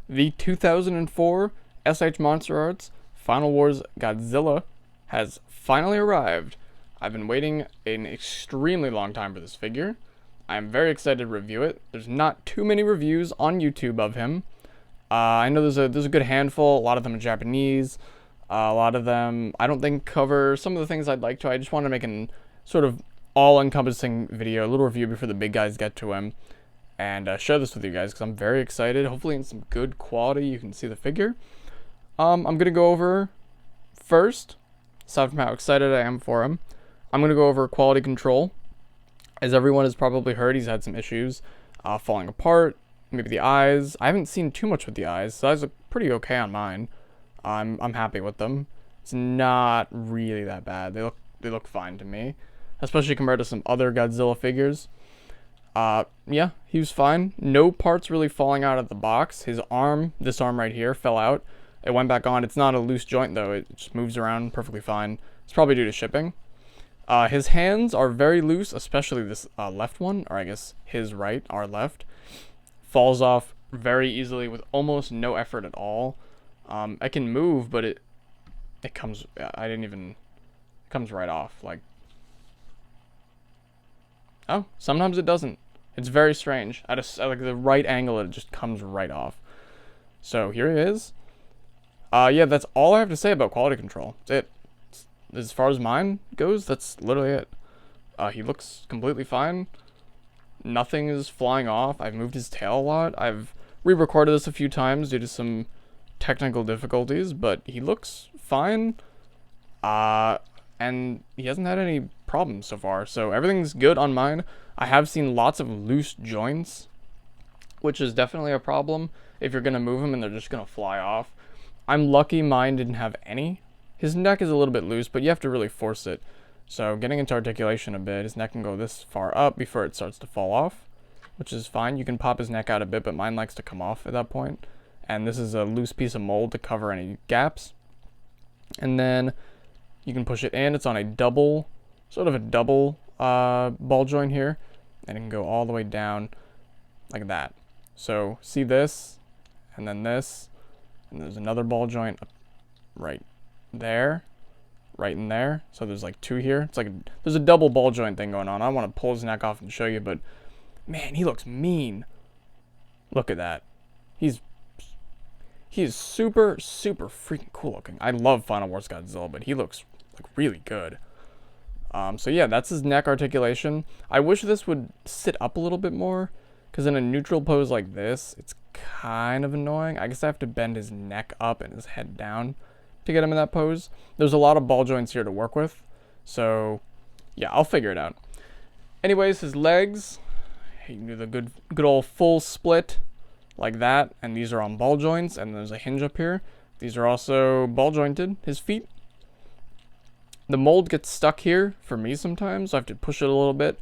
The 2004 SH Monster Arts Final Wars Godzilla has finally arrived. I've been waiting an extremely long time for this figure. I am very excited to review it. There's not too many reviews on YouTube of him. I know there's a good handful. A lot of them are Japanese. A lot of them I don't think cover some of the things I'd like to. I just want to make an sort of all-encompassing video, a little review before the big guys get to him, and share this with you guys because I'm very excited. Hopefully in some good quality you can see the figure. I'm going to go over first, aside from how excited I am for him, I'm going to go over quality control. As everyone has probably heard, he's had some issues falling apart, maybe the eyes. I haven't seen too much with the eyes. The eyes look pretty okay on mine. I'm happy with them. It's not really that bad. They look fine to me, especially compared to some other Godzilla figures. Yeah, he was fine. No parts really falling out of the box. His arm, this arm right here, fell out. It went back on. It's not a loose joint though. It just moves around perfectly fine. It's probably due to shipping. His hands are very loose, especially this left one, or I guess his right, our left. Falls off very easily with almost no effort at all. I can move, but it comes, it comes right off. Like, oh, sometimes it doesn't. It's very strange. At like the right angle, it just comes right off. So here he is. Yeah, that's all I have to say about quality control. That's it. As far as mine goes, that's literally it. He looks completely fine. Nothing is flying off. I've moved his tail a lot. I've re-recorded this a few times due to some technical difficulties, but he looks fine. And he hasn't had any problems so far, so everything's good on mine. I have seen lots of loose joints, which is definitely a problem if you're gonna move them and they're just gonna fly off. I'm lucky mine didn't have any. His neck is a little bit loose, but you have to really force it. So getting into articulation a bit, his neck can go this far up before it starts to fall off, which is fine. You can pop his neck out a bit, but mine likes to come off at that point. And this is a loose piece of mold to cover any gaps. And then you can push it in. It's on a double, sort of a double ball joint here. And it can go all the way down like that. So see this, and then this, and there's another ball joint right there, right in there. So there's like two here. It's like there's a double ball joint thing going on. I want to pull his neck off and show you, but man, he looks mean. Look at that. He is super freaking cool looking. I love Final Wars Godzilla, but he looks like really good. So yeah, that's his neck articulation. I wish this would sit up a little bit more, because in a neutral pose like this, it's kind of annoying. I guess I have to bend his neck up and his head down to get him in that pose. There's a lot of ball joints here to work with, so yeah, I'll figure it out. Anyways, his legs, he can do the good old full split like that, and these are on ball joints, and there's a hinge up here. These are also ball jointed. His feet, the mold gets stuck here for me sometimes, so I have to push it a little bit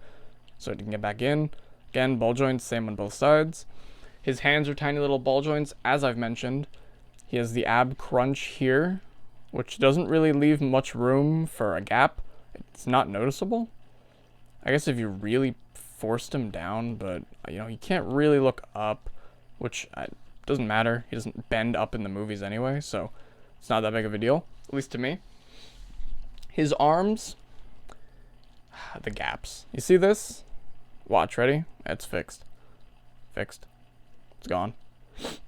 so it can get back in. Again, ball joints, same on both sides. His hands are tiny little ball joints, as I've mentioned. He has the ab crunch here, which doesn't really leave much room for a gap. It's not noticeable. I guess if you really forced him down, but you know, he can't really look up, which doesn't matter. He doesn't bend up in the movies anyway, so it's not that big of a deal, at least to me. His arms, the gaps. You see this? Watch, ready? It's fixed. Fixed. It's gone.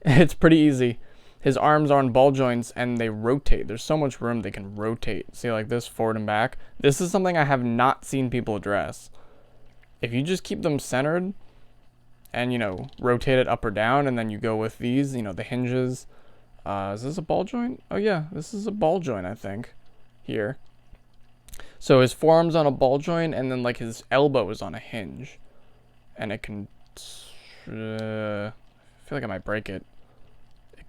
It's pretty easy. His arms are on ball joints and they rotate. There's so much room they can rotate. See, like this, forward and back. This is something I have not seen people address. If you just keep them centered and, you know, rotate it up or down, and then you go with these, you know, the hinges. Is this a ball joint? Oh yeah, this is a ball joint, I think, here. So his forearm's on a ball joint, and then like his elbow is on a hinge. And it can, I feel like I might break it.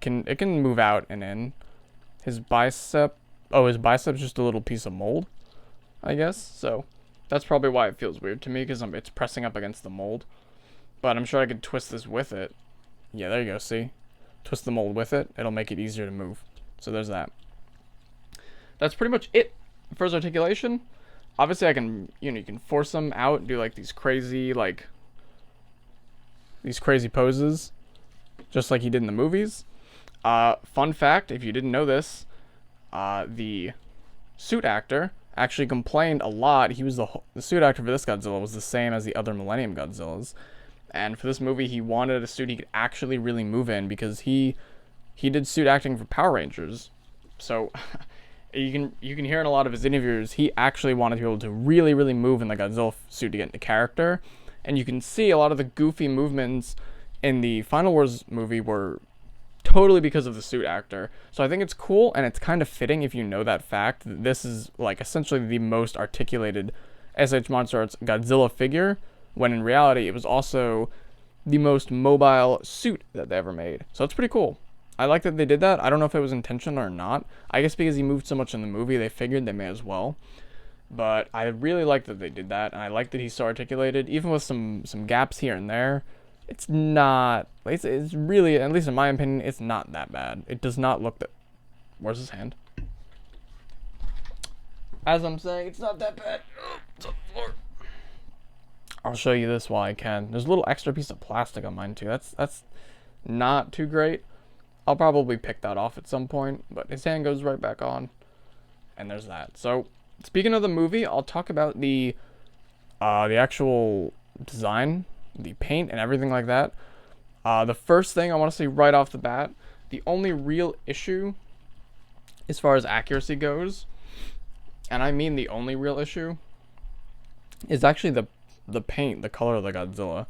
It can move out and in. His bicep, his bicep's just a little piece of mold, I guess. So that's probably why it feels weird to me, because it's pressing up against the mold. But I'm sure I could twist this with it. Yeah, there you go, see? Twist the mold with it. It'll make it easier to move. So there's that. That's pretty much it for his articulation. Obviously, I can, you know, you can force them out and do like these crazy poses, just like he did in the movies. Fun fact, if you didn't know this, the suit actor actually complained a lot. He was the suit actor for this Godzilla was the same as the other Millennium Godzillas, and for this movie he wanted a suit he could actually really move in because he did suit acting for Power Rangers. So you can hear in a lot of his interviews he actually wanted to be able to really move in the Godzilla suit to get into character, and you can see a lot of the goofy movements in the Final Wars movie were totally because of the suit actor. So I think it's cool and it's kind of fitting if you know that fact. This is like essentially the most articulated SH Monster Arts Godzilla figure, when in reality it was also the most mobile suit that they ever made. So it's pretty cool. I like that they did that. I don't know if it was intentional or not. I guess because he moved so much in the movie, they figured they may as well. But I really like that they did that, and I like that he's so articulated, even with some gaps here and there. It's not, it's really, at least in my opinion, it's not that bad. It does not look that, where's his hand? As I'm saying, it's not that bad. Oh, it's on the floor. I'll show you this while I can. There's a little extra piece of plastic on mine too. That's not too great. I'll probably pick that off at some point, but his hand goes right back on. And there's that. So, speaking of the movie, I'll talk about the actual design, the paint, and everything like that. The first thing I want to say right off the bat, the only real issue as far as accuracy goes, and I mean the only real issue, is actually the paint, the color of the Godzilla.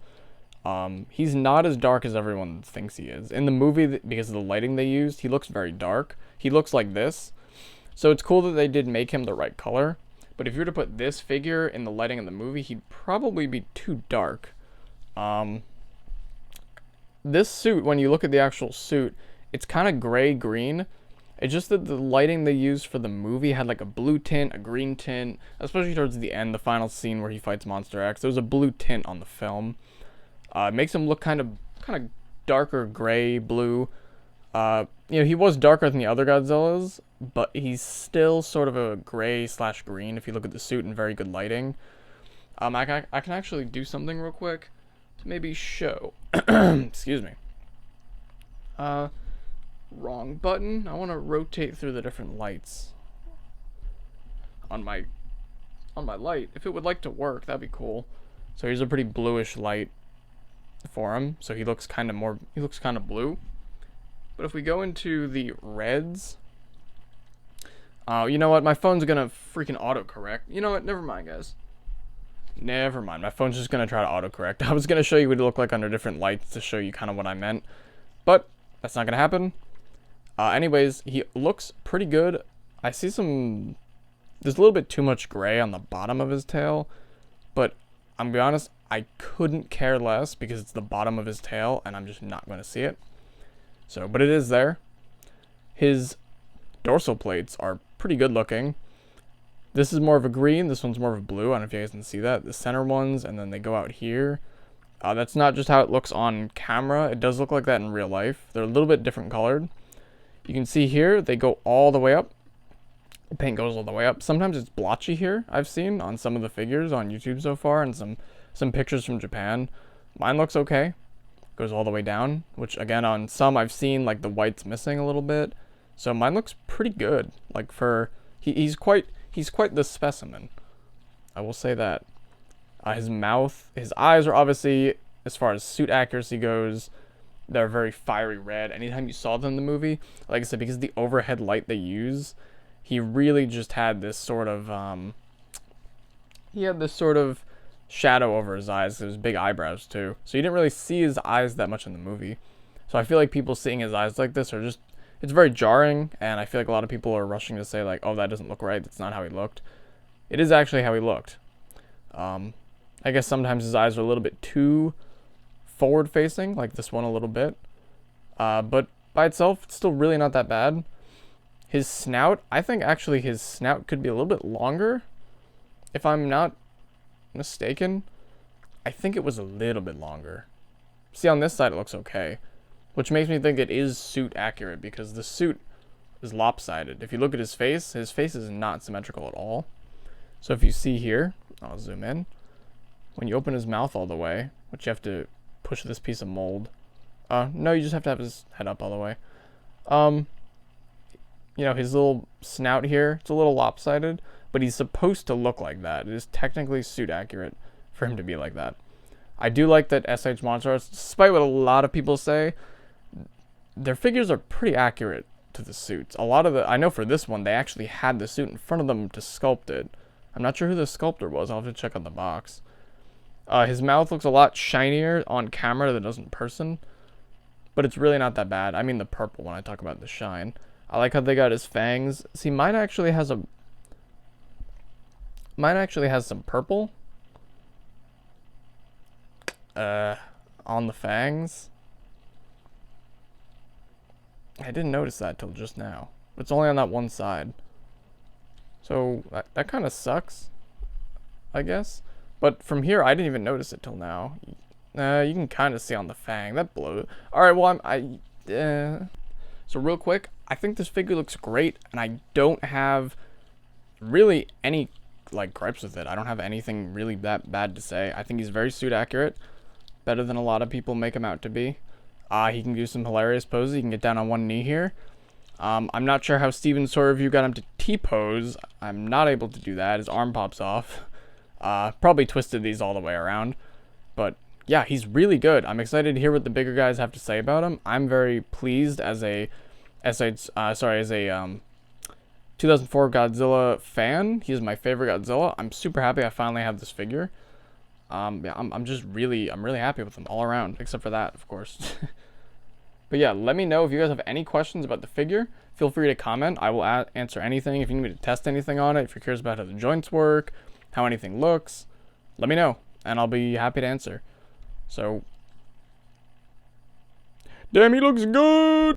He's not as dark as everyone thinks he is. In the movie, because of the lighting they used, he looks very dark. He looks like this. So it's cool that they did make him the right color. But if you were to put this figure in the lighting of the movie, he'd probably be too dark. This suit, when you look at the actual suit, it's kind of gray-green. It's just that the lighting they used for the movie had like a blue tint, a green tint, especially towards the end, the final scene where he fights Monster X. There was a blue tint on the film. It makes him look kind of darker gray, blue. He was darker than the other Godzillas, but he's still sort of a gray/green if you look at the suit in very good lighting. I can actually do something real quick to maybe show. Excuse me. Wrong button. I want to rotate through the different lights on my light. If it would like to work, that'd be cool. So here's a pretty bluish light for him, so he looks kind of blue. But if we go into the reds, you know what, my phone's gonna freaking autocorrect. You know what, never mind, guys. Never mind, my phone's just gonna try to autocorrect. I was gonna show you what it looked like under different lights to show you kind of what I meant, but that's not gonna happen. Anyways, he looks pretty good. I see there's a little bit too much gray on the bottom of his tail, but I'm gonna be honest, I couldn't care less because it's the bottom of his tail and I'm just not going to see it. So, but it is there. His dorsal plates are pretty good looking. This is more of a green, this one's more of a blue. I don't know if you guys can see that. The center ones, and then they go out here. That's not just how it looks on camera. It does look like that in real life. They're a little bit different colored. You can see here, they go all the way up. The paint goes all the way up. Sometimes it's blotchy here, I've seen on some of the figures on YouTube so far, and some pictures from Japan. Mine looks okay. Goes all the way down, which again on some I've seen like the white's missing a little bit. So mine looks pretty good. Like for he's quite the specimen. I will say that. His mouth, his eyes are obviously, as far as suit accuracy goes, they're very fiery red. Anytime you saw them in the movie, like I said, because of the overhead light they use, he really just had this sort of shadow over his eyes. There's big eyebrows too, so you didn't really see his eyes that much in the movie. So I feel like people seeing his eyes like this are just, it's very jarring, and I feel like a lot of people are rushing to say like, oh, that doesn't look right, that's not how he looked. It is actually how he looked. I guess sometimes his eyes are a little bit too forward facing, like this one a little bit, but by itself it's still really not that bad. His snout, I think actually his snout could be a little bit longer, if I'm not mistaken. I think it was a little bit longer. See, on this side it looks okay, which makes me think it is suit accurate because the suit is lopsided. If you look at his face is not symmetrical at all. So if you see here, I'll zoom in, when you open his mouth all the way, which you have to push this piece of mold, no, you just have to have his head up all the way. You know, his little snout here, it's a little lopsided, but he's supposed to look like that. It is technically suit accurate for him to be like that. I do like that SH MONSTERARTS, despite what a lot of people say, their figures are pretty accurate to the suits. A lot of I know for this one, they actually had the suit in front of them to sculpt it. I'm not sure who the sculptor was. I'll have to check on the box. His mouth looks a lot shinier on camera than it does in person, but it's really not that bad. I mean the purple when I talk about the shine. I like how they got his fangs. See, mine actually has some purple on the fangs. I didn't notice that till just now. It's only on that one side. So that kind of sucks, I guess. But from here, I didn't even notice it till now. You can kind of see on the fang. That blows. All right, well, So real quick, I think this figure looks great, and I don't have really any like gripes with it. I don't have anything really that bad to say. I think he's very suit accurate, better than a lot of people make him out to be. He can do some hilarious poses. He can get down on one knee here. I'm not sure how Steven's sword review got him to T-pose. I'm not able to do that. His arm pops off. Probably twisted these all the way around. But yeah, he's really good. I'm excited to hear what the bigger guys have to say about him. I'm very pleased as a 2004 Godzilla fan. He's my favorite Godzilla. I'm super happy I finally have this figure. Yeah, I'm really happy with him all around, except for that, of course. But yeah, let me know if you guys have any questions about the figure. Feel free to comment. I will answer anything. If you need me to test anything on it, if you're curious about how the joints work, how anything looks, let me know, and I'll be happy to answer. So, damn, he looks good!